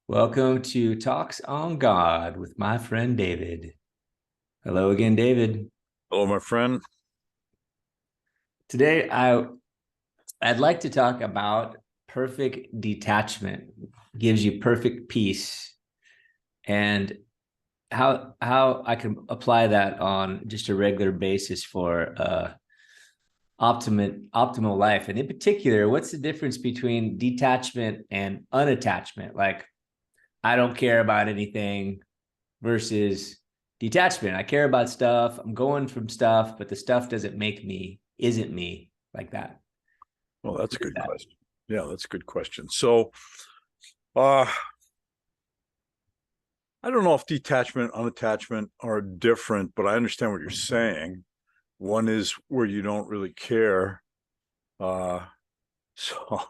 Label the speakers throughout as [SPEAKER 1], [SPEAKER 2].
[SPEAKER 1] Welcome to Talks on God with my friend David. Hello again, David.
[SPEAKER 2] Hello, my friend.
[SPEAKER 1] Today I'd like to talk about perfect detachment. Gives you perfect peace, and how I can apply that on just a regular basis for optimal life. And in particular, what's the difference between detachment and unattachment? Like, I don't care about anything versus detachment. I care about stuff. I'm going from stuff, but the stuff isn't me like that.
[SPEAKER 2] Well, that's a
[SPEAKER 1] What is
[SPEAKER 2] good
[SPEAKER 1] that?
[SPEAKER 2] question. Yeah, that's a good question. So, uh, I don't know if detachment, unattachment are different, but I understand what you're saying. One is where you don't really care. Uh, so,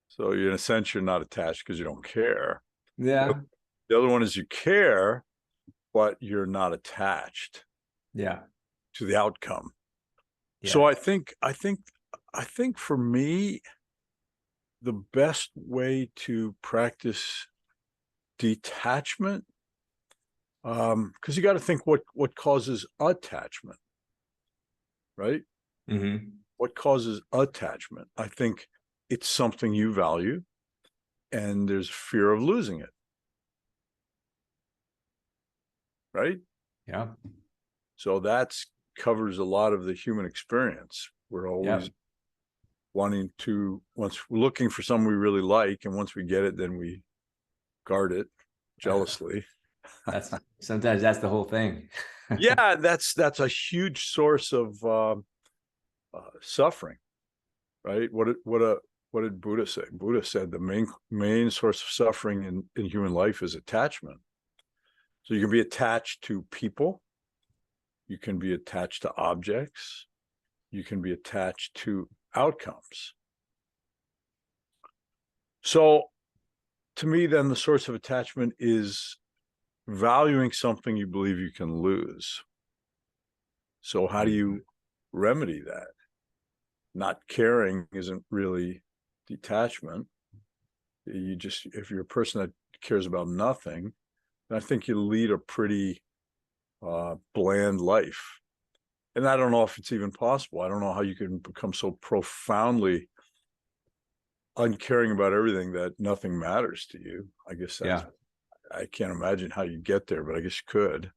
[SPEAKER 2] so in a sense, you're not attached because you don't care.
[SPEAKER 1] Yeah.
[SPEAKER 2] The other one is you care, but you're not attached
[SPEAKER 1] Yeah.
[SPEAKER 2] to the outcome. So
[SPEAKER 1] Yeah.
[SPEAKER 2] I think for me, the best way to practice detachment, because you got to think what causes attachment, right?
[SPEAKER 1] Mm-hmm.
[SPEAKER 2] What causes attachment? I think it's something you value, and there's fear of losing it, right?
[SPEAKER 1] Yeah.
[SPEAKER 2] So that's covers a lot of the human experience. We're
[SPEAKER 1] Yeah.
[SPEAKER 2] always wanting to, once we're looking for someone we really like, and once we get it, then we guard it jealously.
[SPEAKER 1] That's sometimes that's the whole thing.
[SPEAKER 2] Yeah, that's a huge source of suffering, right? What did Buddha say? Buddha said the main source of suffering in human life is attachment. So you can be attached to people, you can be attached to objects, you can be attached to outcomes. So to me, then the source of attachment is valuing something you believe you can lose. So how do you remedy that? Not caring isn't really detachment. You just, if you're a person that cares about nothing, I think you lead a pretty bland life. And I don't know if it's even possible. I don't know how you can become so profoundly uncaring about everything that nothing matters to you. I guess that's,
[SPEAKER 1] Yeah.
[SPEAKER 2] I can't imagine how you get there, but I guess you could.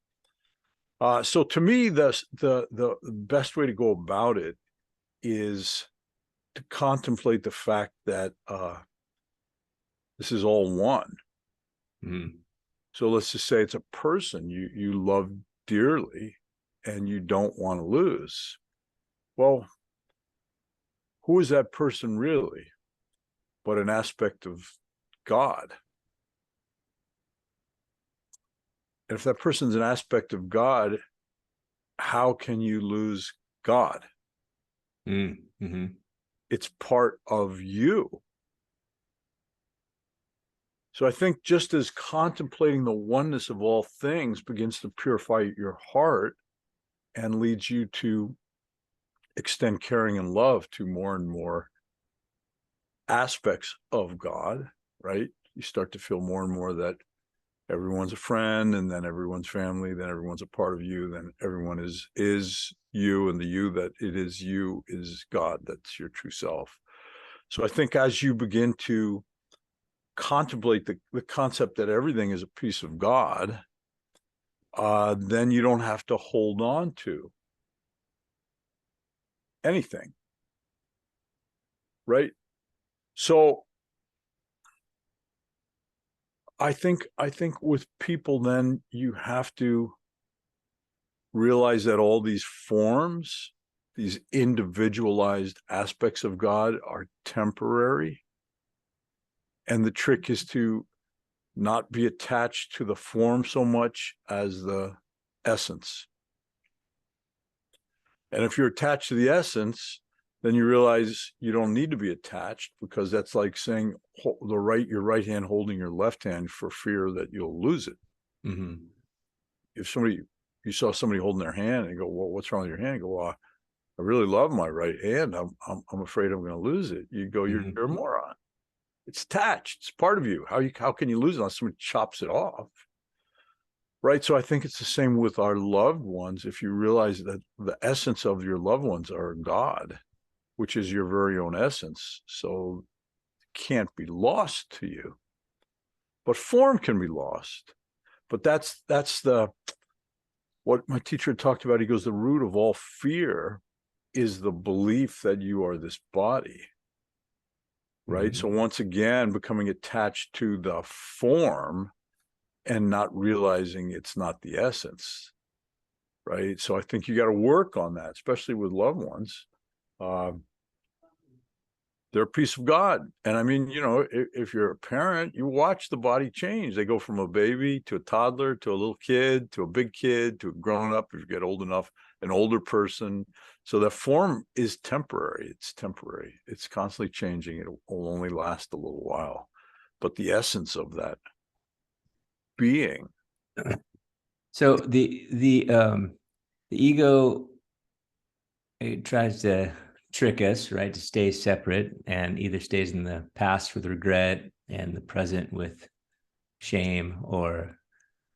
[SPEAKER 2] So to me, the best way to go about it is to contemplate the fact that this is all one.
[SPEAKER 1] Mm.
[SPEAKER 2] So let's just say it's a person you love dearly and you don't want to lose. Well, who is that person really? But an aspect of God. And if that person's an aspect of God, how can you lose God?
[SPEAKER 1] Mm-hmm.
[SPEAKER 2] It's part of you. So I think just as contemplating the oneness of all things begins to purify your heart and leads you to extend caring and love to more and more aspects of God, right? You start to feel more and more that everyone's a friend, and then everyone's family, then everyone's a part of you, then everyone is you, and the you that it is you is God. That's your true self. So I think as you begin to contemplate the concept that everything is a piece of God, then you don't have to hold on to anything, right? So I think with people, then you have to realize that all these forms, these individualized aspects of God, are temporary. And the trick is to not be attached to the form so much as the essence. And if you're attached to the essence, then you realize you don't need to be attached, because that's like saying your right hand holding your left hand for fear that you'll lose it.
[SPEAKER 1] Mm-hmm.
[SPEAKER 2] If you saw somebody holding their hand and you go, well, what's wrong with your hand? You go, well, I really love my right hand. I'm afraid I'm going to lose it. You go, you're a
[SPEAKER 1] Mm-hmm.
[SPEAKER 2] moron. It's attached. It's part of you. How can you lose it unless someone chops it off? Right. So I think it's the same with our loved ones. If you realize that the essence of your loved ones are God, which is your very own essence, so it can't be lost to you. But form can be lost. But that's the what my teacher talked about. He goes, the root of all fear is the belief that you are this body. Right.
[SPEAKER 1] Mm-hmm.
[SPEAKER 2] So once again, becoming attached to the form and not realizing it's not the essence. Right. So I think you got to work on that, especially with loved ones. They're a piece of God. And I mean, if you're a parent, you watch the body change. They go from a baby to a toddler to a little kid to a big kid to a grown up, if you get old enough, an older person. So that form is temporary. It's temporary. It's constantly changing. It will only last a little while. But the essence of that being.
[SPEAKER 1] So the ego, it tries to trick us, right, to stay separate, and either stays in the past with regret and the present with shame, or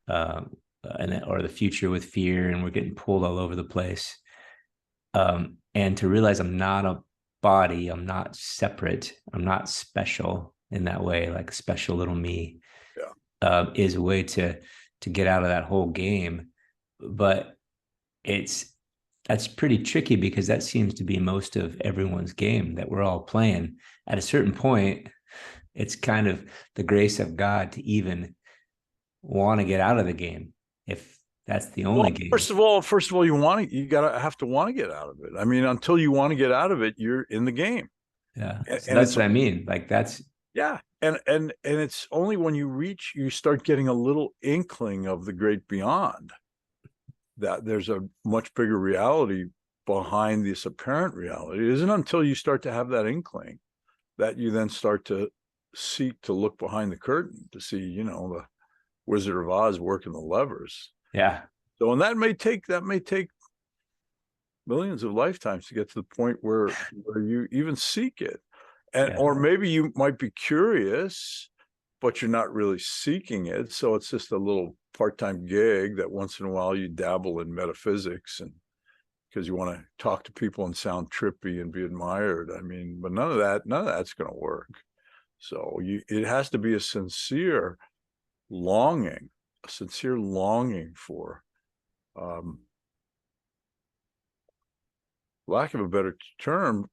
[SPEAKER 1] or the future with fear, and we're getting pulled all over the place. And to realize I'm not a body, I'm not separate, I'm not special in that way, like special little me,
[SPEAKER 2] Yeah.
[SPEAKER 1] is a way to get out of that whole game. But it's that's pretty tricky, because that seems to be most of everyone's game that we're all playing. At a certain point, it's kind of the grace of God to even want to get out of the game, if that's the
[SPEAKER 2] Well,
[SPEAKER 1] only game.
[SPEAKER 2] first of all, you gotta have to want to get out of it. I mean, until you want to get out of it, you're in the game.
[SPEAKER 1] Yeah,
[SPEAKER 2] And,
[SPEAKER 1] so
[SPEAKER 2] and
[SPEAKER 1] that's
[SPEAKER 2] it's
[SPEAKER 1] what I mean. Like that's
[SPEAKER 2] yeah. And it's only when you start getting a little inkling of the great beyond, that there's a much bigger reality behind this apparent reality. It isn't until you start to have that inkling that you then start to seek to look behind the curtain to see, the Wizard of Oz working the levers.
[SPEAKER 1] yeah,
[SPEAKER 2] So, and that may take millions of lifetimes to get to the point where you even seek it. And
[SPEAKER 1] yeah,
[SPEAKER 2] or maybe you might be curious, but you're not really seeking it. So it's just a little part-time gig that once in a while you dabble in metaphysics, and because you want to talk to people and sound trippy and be admired. I mean, but none of that's going to work. So it has to be a sincere longing, for, lack of a better term,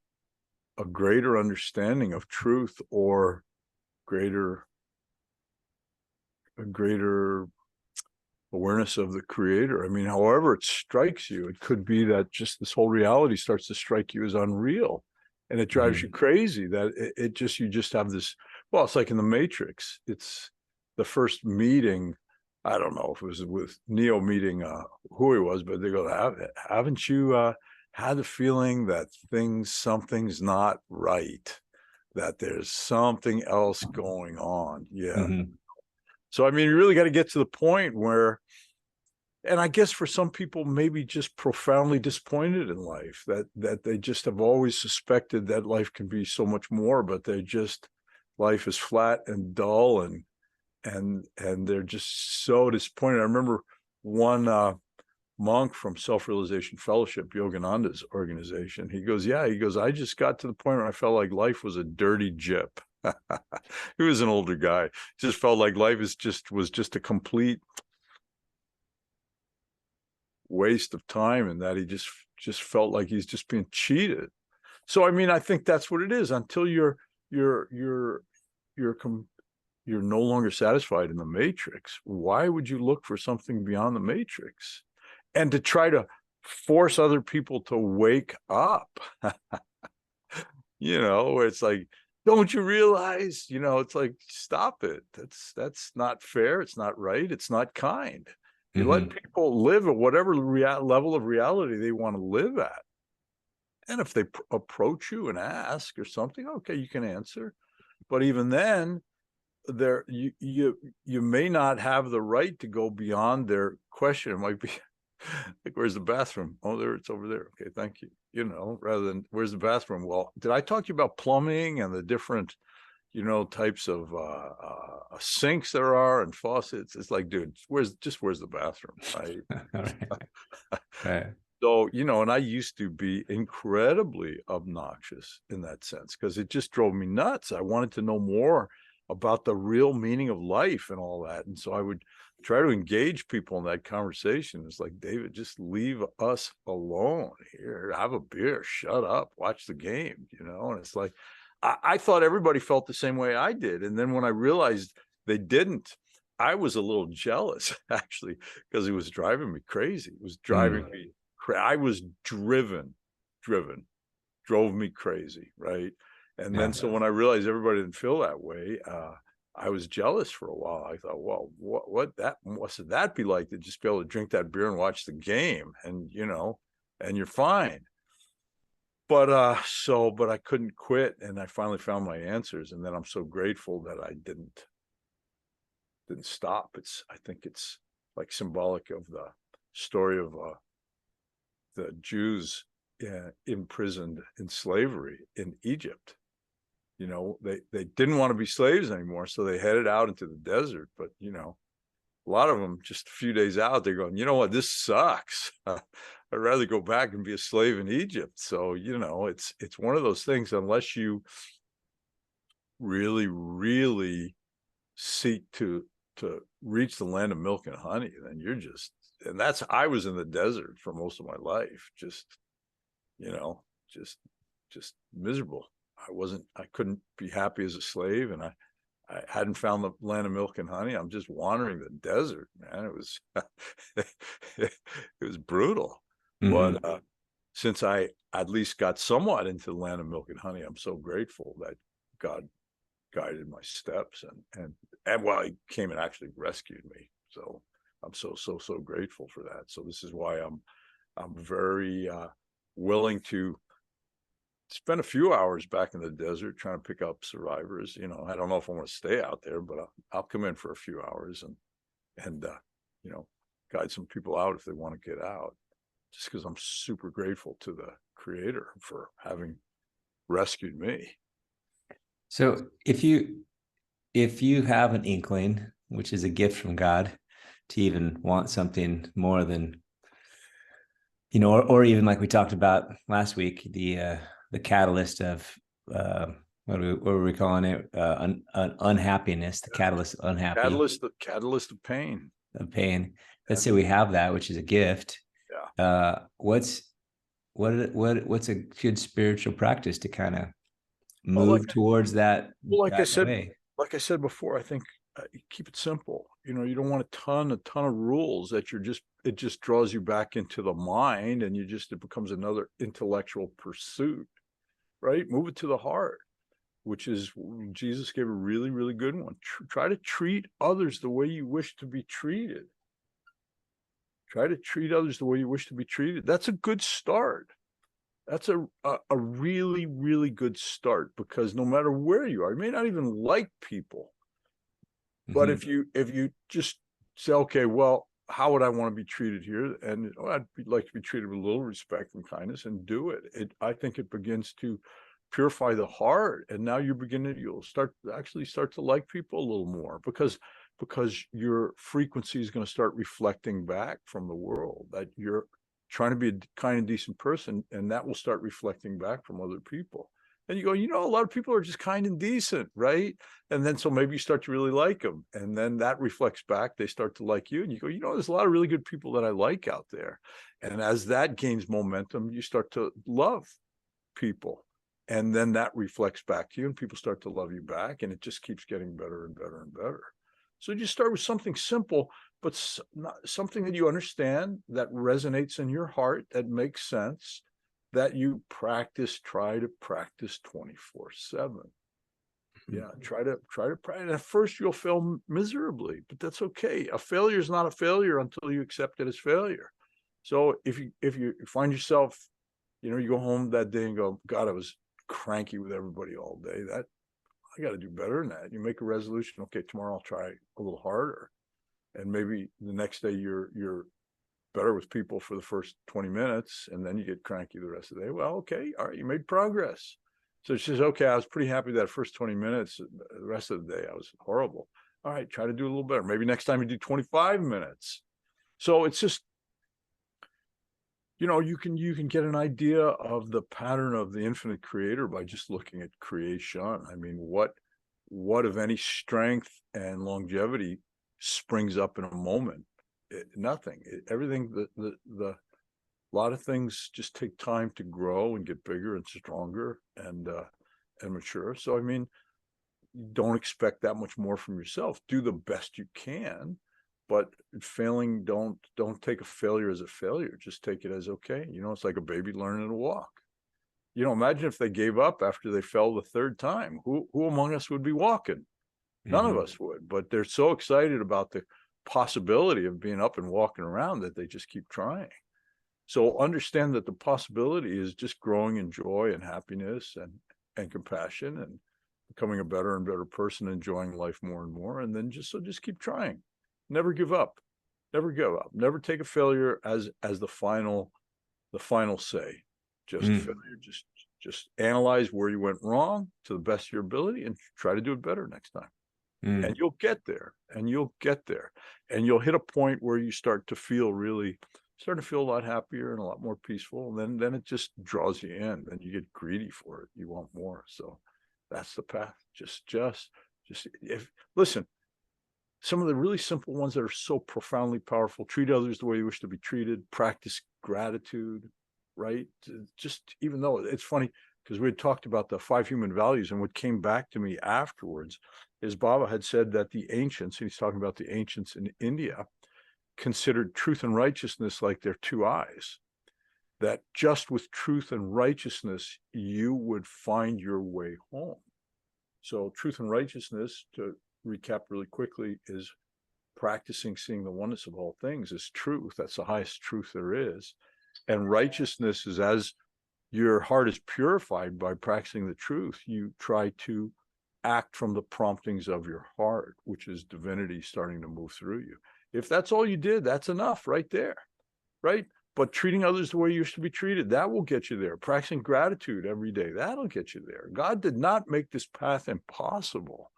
[SPEAKER 2] a greater understanding of truth, or a greater awareness of the creator. I mean, however it strikes you, it could be that just this whole reality starts to strike you as unreal, and it drives you crazy, that you just have this, well, it's like in the Matrix. It's the first meeting. I don't know if it was with Neo meeting who he was, but they go, haven't you had the feeling that something's not right, that there's something else going on? Yeah.
[SPEAKER 1] mm-hmm.
[SPEAKER 2] So, I mean, you really got to get to the point where, and I guess for some people, maybe just profoundly disappointed in life, that they just have always suspected that life can be so much more, but life is flat and dull, and they're just so disappointed. I remember one monk from Self-Realization Fellowship, Yogananda's organization. He goes, I just got to the point where I felt like life was a dirty gyp. He was an older guy. Just felt like life was just a complete waste of time, and that he just felt like he's just being cheated. So, I mean, I think that's what it is. Until you're no longer satisfied in the Matrix, why would you look for something beyond the Matrix? And to try to force other people to wake up, where it's like, don't you realize, it's like, stop it. That's not fair. It's not right. It's not kind. You let people live at whatever level of reality they want to live at. And if they approach you and ask or something, okay, you can answer. But even then, you may not have the right to go beyond their question. It might be like, where's the bathroom? Oh, it's over there. Okay, thank you. Rather than, where's the bathroom? Well, did I talk to you about plumbing and the different types of sinks there are and faucets. It's like, dude, where's the bathroom?
[SPEAKER 1] Right.
[SPEAKER 2] So, and I used to be incredibly obnoxious in that sense because it just drove me nuts. I wanted to know more about the real meaning of life and all that. And so I would try to engage people in that conversation. It's like, David, just leave us alone here. Have a beer, shut up, watch the game, And it's like, I thought everybody felt the same way I did. And then when I realized they didn't, I was a little jealous, actually, because it was driving me crazy. It was driving me I was drove me crazy, right? And then so when I realized everybody didn't feel that way, I was jealous for a while. I thought, well, what would that be like to just be able to drink that beer and watch the game, and and you're fine. But but I couldn't quit, and I finally found my answers, and then I'm so grateful that I didn't stop. I think it's like symbolic of the story of the Jews imprisoned in slavery in Egypt. They didn't want to be slaves anymore, so they headed out into the desert. But a lot of them, just a few days out, they're going, you know what, this sucks. I'd rather go back and be a slave in Egypt. So it's one of those things. Unless you really, really seek to reach the land of milk and honey, then you're just, and I was in the desert for most of my life, just just miserable. I couldn't be happy as a slave, and I hadn't found the land of milk and honey. I'm just wandering the desert, man. It was it was brutal. But since I at least got somewhat into the land of milk and honey, I'm so grateful that God guided my steps, and well, he came and actually rescued me. So I'm so grateful for that. So this is why I'm very willing to spend a few hours back in the desert trying to pick up survivors. I don't know if I want to stay out there, but I'll come in for a few hours and guide some people out if they want to get out, just because I'm super grateful to the Creator for having rescued me.
[SPEAKER 1] So if you have an inkling, which is a gift from God, to even want something more than, or even like we talked about last week, the catalyst of what were we calling it? Unhappiness, the catalyst of unhappy.
[SPEAKER 2] Catalyst of pain.
[SPEAKER 1] Of pain. Let's say we have that, which is a gift.
[SPEAKER 2] Yeah.
[SPEAKER 1] What's a good spiritual practice to kind of move towards that?
[SPEAKER 2] Well, like
[SPEAKER 1] way?
[SPEAKER 2] I said before, I think keep it simple. You don't want a ton of rules that it just draws you back into the mind, and it becomes another intellectual pursuit, right? Move it to the heart, which is, Jesus gave a really, really good one. Try to treat others the way you wish to be treated. Try to treat others the way you wish to be treated. That's a good start. That's a really, really good start, because no matter where you are, you may not even like people. But if you just say, okay, well, how would I want to be treated here? And I'd like to be treated with a little respect and kindness, and do it. I think it begins to purify the heart, and now you'll start to like people a little more, because your frequency is going to start reflecting back from the world that you're trying to be a kind and decent person, and that will start reflecting back from other people. And you go, a lot of people are just kind and decent, right? And then so maybe you start to really like them, and then that reflects back. They start to like you, and you go, there's a lot of really good people that I like out there. And as that gains momentum, you start to love people, and then that reflects back to you, and people start to love you back, and it just keeps getting better and better and better. So you start with something simple, but something that you understand, that resonates in your heart, that makes sense, that you try to practice 24/7. Yeah, try to practice. At first you'll fail miserably, but that's okay. A failure is not a failure until you accept it as failure. So if you find yourself, you go home that day and go, God, I was cranky with everybody all day. That I got to do better than that. You make a resolution. Okay, tomorrow I'll try a little harder, and maybe the next day you're better with people for the first 20 minutes, and then you get cranky the rest of the day. Well, okay, all right, you made progress. So she says, okay, I was pretty happy that first 20 minutes. The rest of the day, I was horrible. All right, try to do a little better. Maybe next time you do 25 minutes. So it's just, you can get an idea of the pattern of the infinite creator by just looking at creation. I mean, what of any strength and longevity springs up in a moment? Nothing. Everything, a lot of things just take time to grow and get bigger and stronger and mature. So I mean, don't expect that much more from yourself. Do the best you can, but failing, don't take a failure as a failure. Just take it as, okay, it's like a baby learning to walk. Imagine if they gave up after they fell the third time. Who among us would be walking? None of us would. But they're so excited about the possibility of being up and walking around that they just keep trying. So understand that the possibility is just growing in joy and happiness and compassion and becoming a better and better person, enjoying life more and more. And then just keep trying. Never give up. Never give up. Never take a failure as the final say. Just failure. Just analyze where you went wrong to the best of your ability and try to do it better next time. And you'll get there. And you'll hit a point where you start to feel a lot happier and a lot more peaceful. And then it just draws you in, and you get greedy for it. You want more. So that's the path. Listen, some of the really simple ones that are so profoundly powerful: treat others the way you wish to be treated, practice gratitude, right? Just, even though it's funny, because we had talked about the 5 human values, and what came back to me afterwards is Baba had said that the ancients, and he's talking about the ancients in India, considered truth and righteousness like their 2 eyes, that just with truth and righteousness, you would find your way home. So truth and righteousness, to recap really quickly, is practicing seeing the oneness of all things as truth. That's the highest truth there is. And righteousness is, as your heart is purified by practicing the truth, you try to act from the promptings of your heart, which is divinity starting to move through you. If that's all you did, that's enough right there, right? But treating others the way you used to be treated, that will get you there. Practicing gratitude every day, that'll get you there. God did not make this path impossible.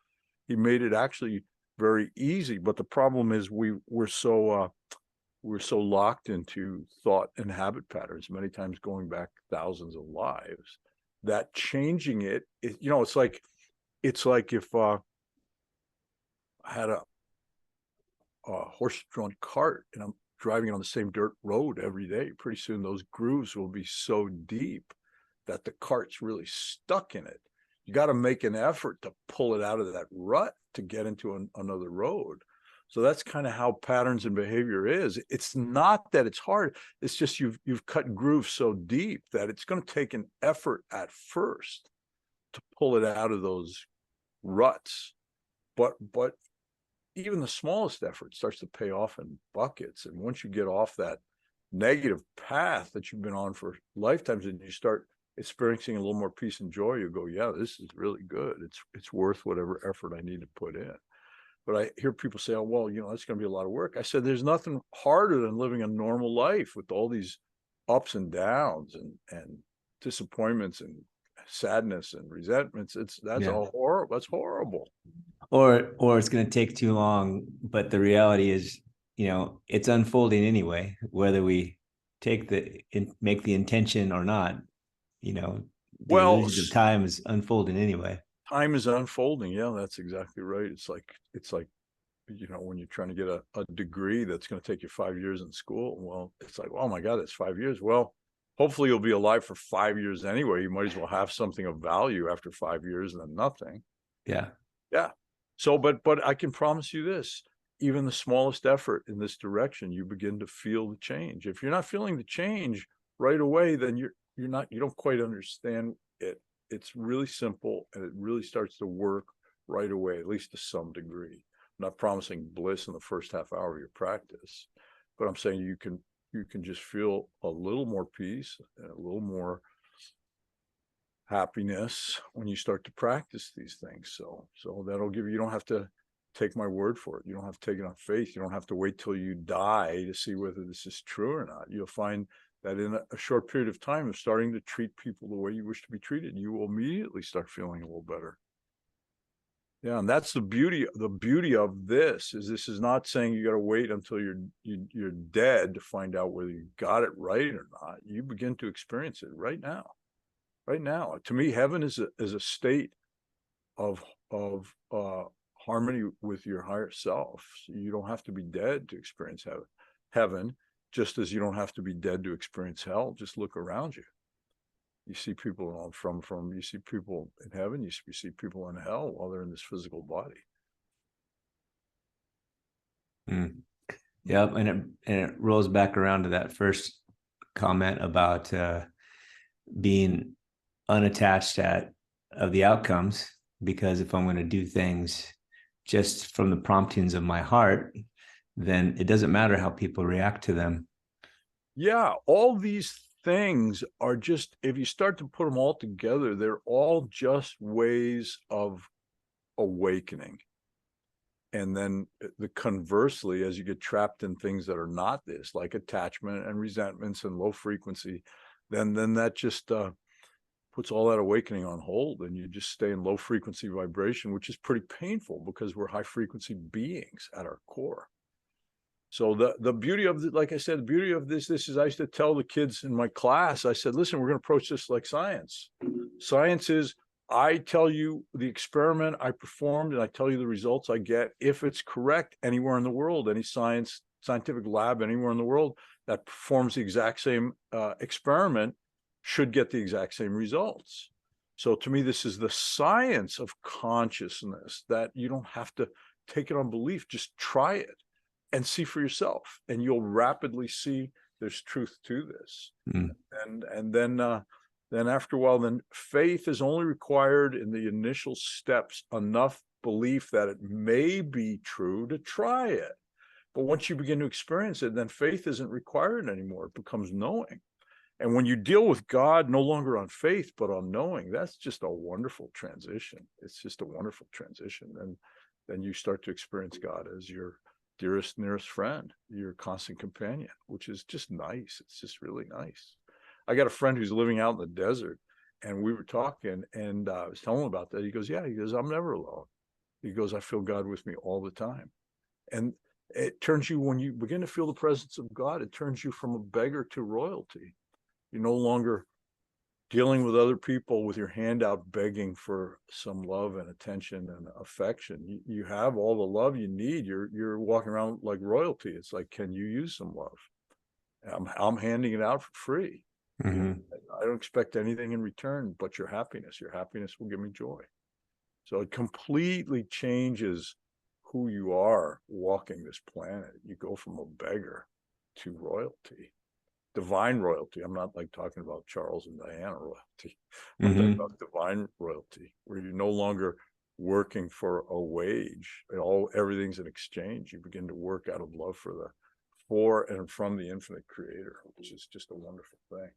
[SPEAKER 2] He made it actually very easy. But the problem is we're so locked into thought and habit patterns, many times going back thousands of lives, that changing it's like if I had a horse-drawn cart and I'm driving on the same dirt road every day. Pretty soon those grooves will be so deep that the cart's really stuck in it. You got to make an effort to pull it out of that rut to get into another road. So that's kind of how patterns and behavior is. It's not that it's hard. It's just you've cut grooves so deep that it's going to take an effort at first to pull it out of those ruts. But even the smallest effort starts to pay off in buckets. And once you get off that negative path that you've been on for lifetimes, and you start experiencing a little more peace and joy, you go, yeah, this is really good. It's worth whatever effort I need to put in. But I hear people say, oh, well, that's going to be a lot of work. I said, there's nothing harder than living a normal life with all these ups and downs and disappointments and sadness and resentments. That's horrible.
[SPEAKER 1] Or it's going to take too long. But the reality is, it's unfolding anyway, whether we make the intention or not. The illusion of time is unfolding anyway.
[SPEAKER 2] Time is unfolding. Yeah, that's exactly right. It's like when you're trying to get a degree that's going to take you 5 years in school. Well, it's like, oh my God, that's 5 years. Well, hopefully you'll be alive for 5 years anyway. You might as well have something of value after 5 years than nothing.
[SPEAKER 1] Yeah.
[SPEAKER 2] So, but I can promise you this: even the smallest effort in this direction, you begin to feel the change. If you're not feeling the change right away, then you don't quite understand it. It's really simple, and it really starts to work right away, at least to some degree. I'm not promising bliss in the first half hour of your practice, but I'm saying you can just feel a little more peace and a little more happiness when you start to practice these things. So that'll give you don't have to take my word for it. You don't have to take it on faith. You don't have to wait till you die to see whether this is true or not. You'll find that in a short period of time of starting to treat people the way you wish to be treated, you will immediately start feeling a little better. Yeah, and that's the beauty of this is not saying you got to wait until you're dead to find out whether you got it right or not. You begin to experience it right now. Right now. To me, heaven is a state of harmony with your higher self. So you don't have to be dead to experience heaven, just as you don't have to be dead to experience hell. Just look around you. You see people you see people in heaven, you see people in hell while they're in this physical body.
[SPEAKER 1] Yep, and it rolls back around to that first comment about being unattached of the outcomes, because if I'm going to do things just from the promptings of my heart, then it doesn't matter how people react to them.
[SPEAKER 2] Yeah, all these things are just, if you start to put them all together, they're all just ways of awakening. And then the conversely, as you get trapped in things that are not this, like attachment and resentments and low frequency, then that just puts all that awakening on hold, and you just stay in low frequency vibration, which is pretty painful because we're high frequency beings at our core. So the beauty of like I said, the beauty of this is I used to tell the kids in my class, I said, listen, we're going to approach this like science. Science is, I tell you the experiment I performed and I tell you the results I get. If it's correct anywhere in the world, any scientific lab anywhere in the world that performs the exact same experiment should get the exact same results. So to me, this is the science of consciousness, that you don't have to take it on belief, just try it and see for yourself, and you'll rapidly see there's truth to this. And then after a while, then faith is only required in the initial steps, enough belief that it may be true to try it. But once you begin to experience it, then faith isn't required anymore. It becomes knowing. And when you deal with God, no longer on faith, but on knowing, that's just a wonderful transition. It's just a wonderful transition. And then you start to experience God as your dearest, nearest friend, your constant companion, which is just nice. It's just really nice. I got a friend who's living out in the desert, and we were talking, and I was telling him about that. He goes, yeah, he goes, I'm never alone. He goes, I feel God with me all the time. And it turns you, when you begin to feel the presence of God, it turns you from a beggar to royalty. You're no longer dealing with other people with your hand out begging for some love and attention and affection. You have all the love you need. You're walking around like royalty. It's like, can you use some love? I'm handing it out for free. You know, I don't expect anything in return but your happiness. Your happiness will give me joy. So it completely changes who you are walking this planet. You go from a beggar to royalty. Divine royalty. I'm not like talking about Charles and Diana royalty. I'm talking about divine royalty, where you're no longer working for a wage. Everything's an exchange. You begin to work out of love for and from the infinite creator, which is just a wonderful thing.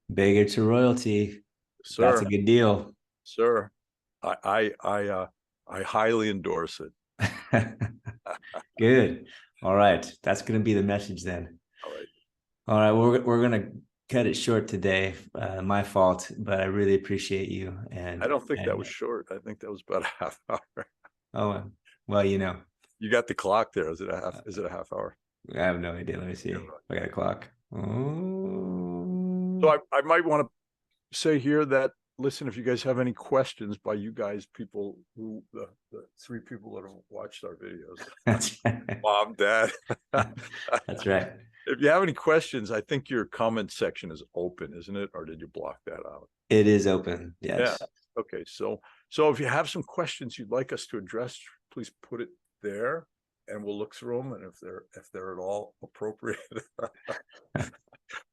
[SPEAKER 1] Beggar to royalty. Sir, that's a good deal.
[SPEAKER 2] Sir, I highly endorse it.
[SPEAKER 1] Good. All right. That's going to be the message then. All right, we're gonna cut it short today. My fault, but I really appreciate you. And
[SPEAKER 2] I don't think that was short. I think that was about a half hour.
[SPEAKER 1] Oh, well, you know,
[SPEAKER 2] you got the clock there. Is it a half hour?
[SPEAKER 1] I have no idea. Let me see. I got a clock. Oh.
[SPEAKER 2] So I might want to say here that, listen, if you guys have any questions, by you guys, people who the 3 people that have watched our videos,
[SPEAKER 1] that's right.
[SPEAKER 2] Mom, Dad.
[SPEAKER 1] That's right.
[SPEAKER 2] If you have any questions, I think your comment section is open, isn't it? Or did you block that out?
[SPEAKER 1] It is open. Yes.
[SPEAKER 2] Yeah. Okay. So if you have some questions you'd like us to address, please put it there, and we'll look through them. And if they're at all appropriate,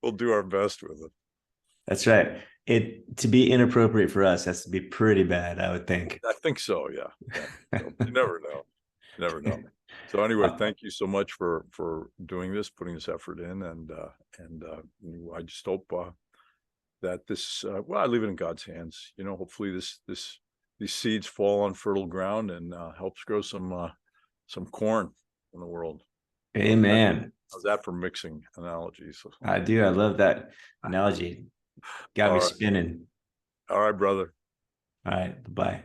[SPEAKER 2] we'll do our best with them.
[SPEAKER 1] That's right. To be inappropriate for us has to be pretty bad, I would think.
[SPEAKER 2] I think so. Yeah. So you never know. You never know. So anyway, thank you so much for doing this, putting this effort in, and I just hope that this, I leave it in God's hands. You know, hopefully these seeds fall on fertile ground and helps grow some corn in the world.
[SPEAKER 1] Amen.
[SPEAKER 2] How's that for mixing analogies?
[SPEAKER 1] I do. I love that analogy. Got
[SPEAKER 2] All
[SPEAKER 1] me
[SPEAKER 2] right.
[SPEAKER 1] spinning.
[SPEAKER 2] All right, brother.
[SPEAKER 1] All right. Bye.